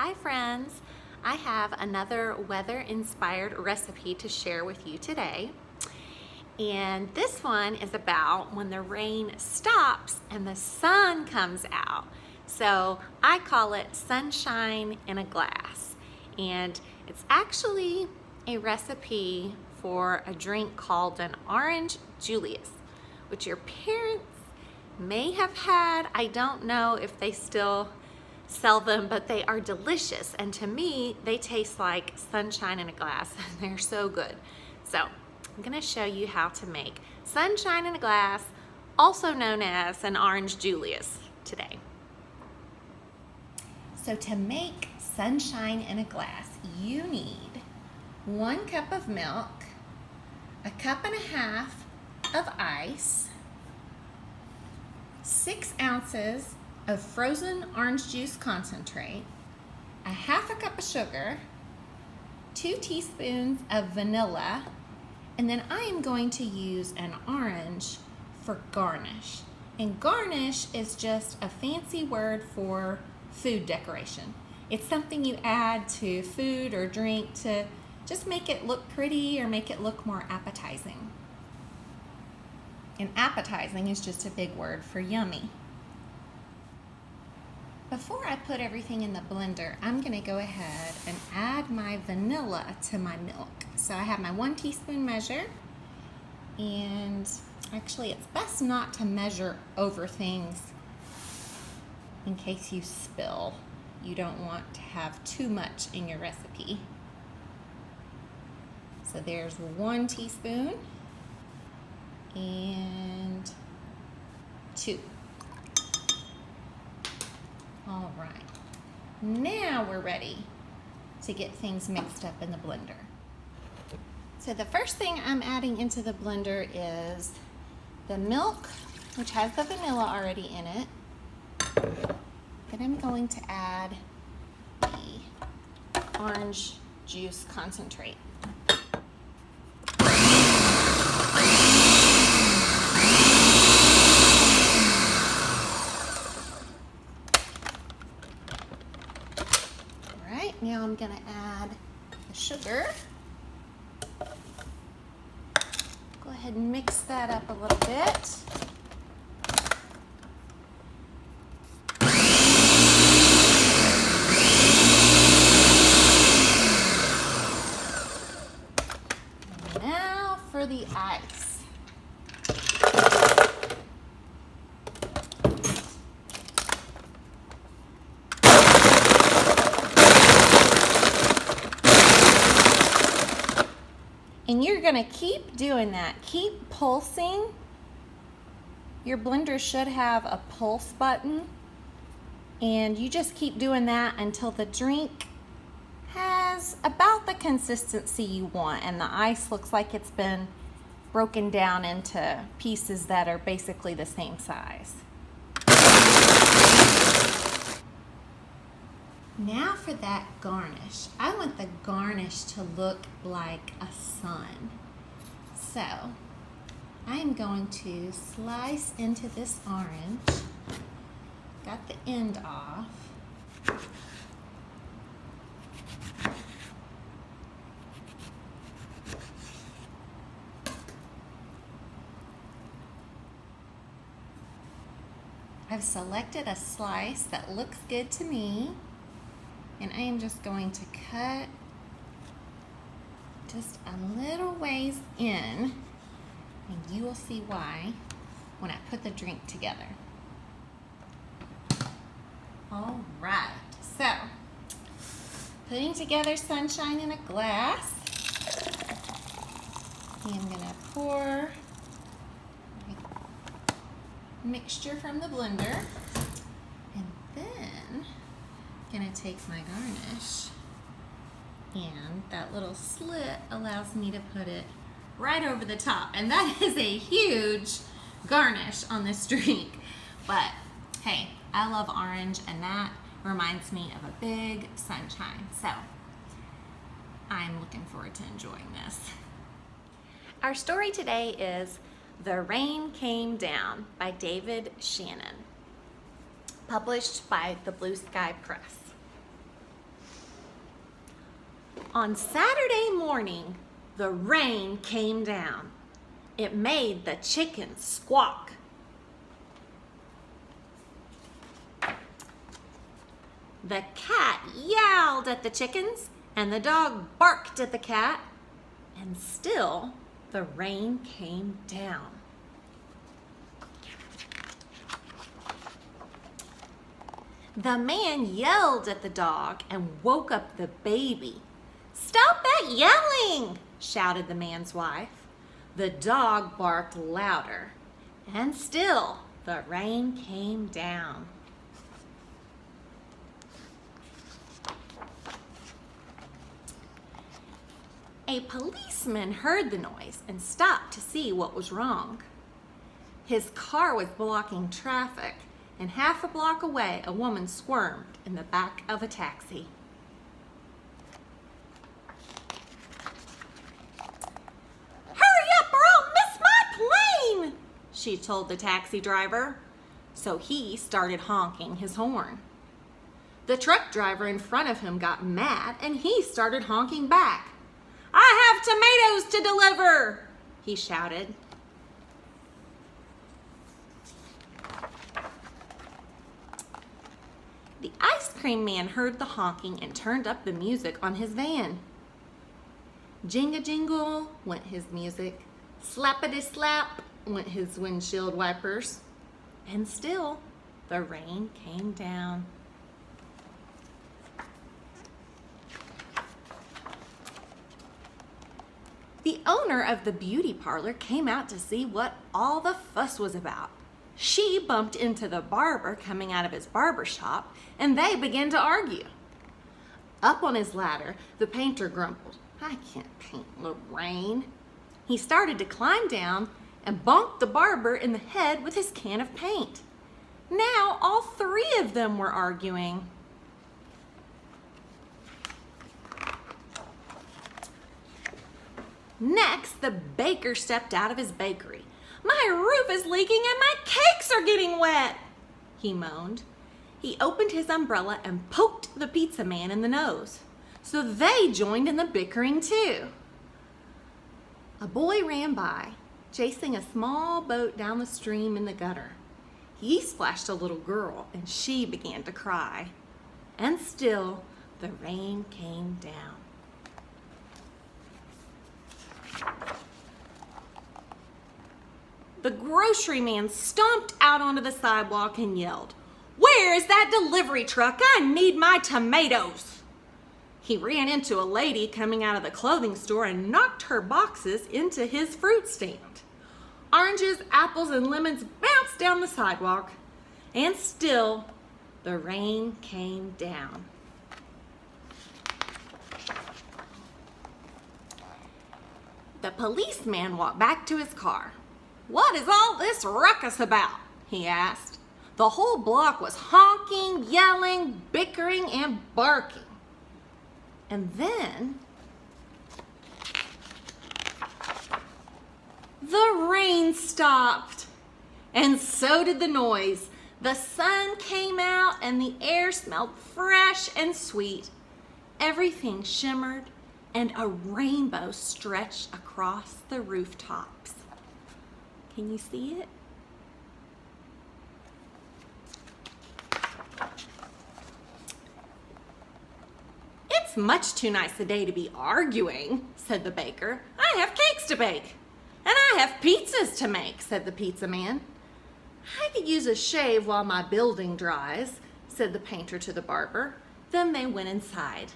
Hi friends, I have another weather-inspired recipe to share with you today. And this one is about when the rain stops and the sun comes out. So I call it sunshine in a glass. And it's actually a recipe for a drink called an orange Julius, which your parents may have had. I don't know if they still sell them, but they are delicious. And to me, they taste like sunshine in a glass. They're so good. So I'm gonna show you how to make sunshine in a glass, also known as an orange Julius, today. So to make sunshine in a glass, you need 1 cup of milk, 1.5 cups of ice, 6 ounces of frozen orange juice concentrate, 1/2 cup of sugar, 2 teaspoons of vanilla, and then I am going to use an orange for garnish. And garnish is just a fancy word for food decoration. It's something you add to food or drink to just make it look pretty or make it look more appetizing. And appetizing is just a big word for yummy. Before I put everything in the blender, I'm going to go ahead and add my vanilla to my milk. So I have my 1 teaspoon measure, and actually it's best not to measure over things in case you spill. You don't want to have too much in your recipe. So there's 1 teaspoon and 2. All right, now we're ready to get things mixed up in the blender. So the first thing I'm adding into the blender is the milk, which has the vanilla already in it. Then I'm going to add the orange juice concentrate. Now I'm going to add the sugar. Go ahead and mix that up a little bit. And now for the ice. And you're gonna keep doing that. Keep pulsing. Your blender should have a pulse button. And you just keep doing that until the drink has about the consistency you want and the ice looks like it's been broken down into pieces that are basically the same size. Now for that garnish. I want the garnish to look like a sun. So I'm going to slice into this orange. Got the end off. I've selected a slice that looks good to me. And I am just going to cut just a little ways in, and you will see why when I put the drink together. All right, so putting together sunshine in a glass. I'm gonna pour mixture from the blender, and then gonna take my garnish, and that little slit allows me to put it right over the top, and that is a huge garnish on this drink. But hey, I love orange, and that reminds me of a big sunshine, so I'm looking forward to enjoying this. Our story today is The Rain Came Down by David Shannon, published by the Blue Sky Press. On Saturday morning, the rain came down. It made the chickens squawk. The cat yowled at the chickens, and the dog barked at the cat, and still the rain came down. The man yelled at the dog and woke up the baby. "Stop that yelling!" shouted the man's wife. The dog barked louder, and still the rain came down. A policeman heard the noise and stopped to see what was wrong. His car was blocking traffic, and half a block away, a woman squirmed in the back of a taxi. "Hurry up or I'll miss my plane," she told the taxi driver. So he started honking his horn. The truck driver in front of him got mad and he started honking back. "I have tomatoes to deliver," he shouted. The ice cream man heard the honking and turned up the music on his van. Jingle went his music, slappity slap went his windshield wipers, and still the rain came down. The owner of the beauty parlor came out to see what all the fuss was about. She bumped into the barber coming out of his barber shop, and they began to argue. Up on his ladder, the painter grumbled, "I can't paint in the rain." He started to climb down and bonked the barber in the head with his can of paint. Now all three of them were arguing. Next, the baker stepped out of his bakery. "My roof is leaking and my cakes are getting wet," he moaned. He opened his umbrella and poked the pizza man in the nose. So they joined in the bickering too. A boy ran by, chasing a small boat down the stream in the gutter. He splashed a little girl and she began to cry. And still the rain came down. The grocery man stomped out onto the sidewalk and yelled, "Where is that delivery truck? I need my tomatoes." He ran into a lady coming out of the clothing store and knocked her boxes into his fruit stand. Oranges, apples, and lemons bounced down the sidewalk, and still the rain came down. The policeman walked back to his car. "What is all this ruckus about?" he asked. The whole block was honking, yelling, bickering, and barking. And then the rain stopped, and so did the noise. The sun came out and the air smelled fresh and sweet. Everything shimmered and a rainbow stretched across the rooftops. Can you see it? "It's much too nice a day to be arguing," said the baker. "I have cakes to bake. And I have pizzas to make," said the pizza man. "I could use a shave while my building dries," said the painter to the barber. Then they went inside.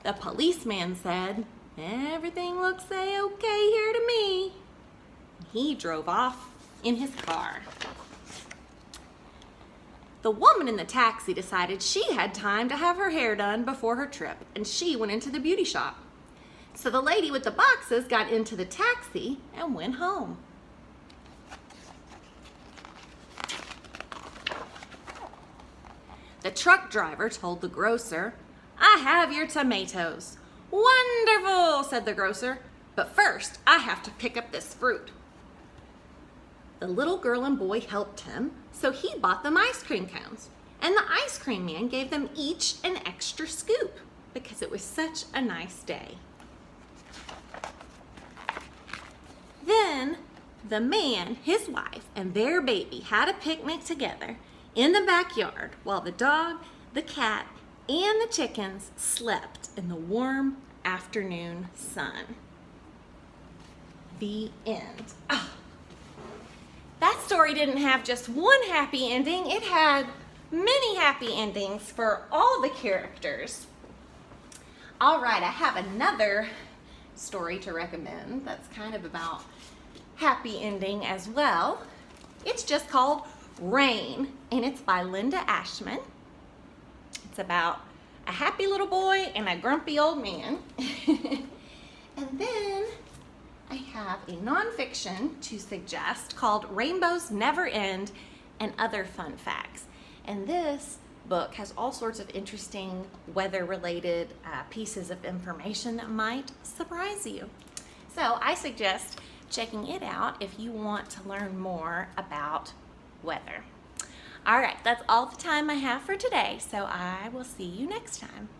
The policeman said, "Everything looks a-okay here to me." He drove off in his car. The woman in the taxi decided she had time to have her hair done before her trip, and she went into the beauty shop. So the lady with the boxes got into the taxi and went home. The truck driver told the grocer, "I have your tomatoes." "Wonderful," said the grocer, "but first I have to pick up this fruit." The little girl and boy helped him, so he bought them ice cream cones. And the ice cream man gave them each an extra scoop because it was such a nice day. Then the man, his wife, and their baby had a picnic together in the backyard while the dog, the cat, and the chickens slept in the warm afternoon sun. The end. Oh, that story didn't have just one happy ending. It had many happy endings for all the characters. All right, I have another story to recommend that's kind of about happy ending as well. It's just called Rain, and it's by Linda Ashman. It's about a happy little boy and a grumpy old man. And then I have a nonfiction to suggest called Rainbows Never End and Other Fun Facts. And this book has all sorts of interesting weather-related pieces of information that might surprise you. So I suggest checking it out if you want to learn more about weather. All right, that's all the time I have for today, so I will see you next time.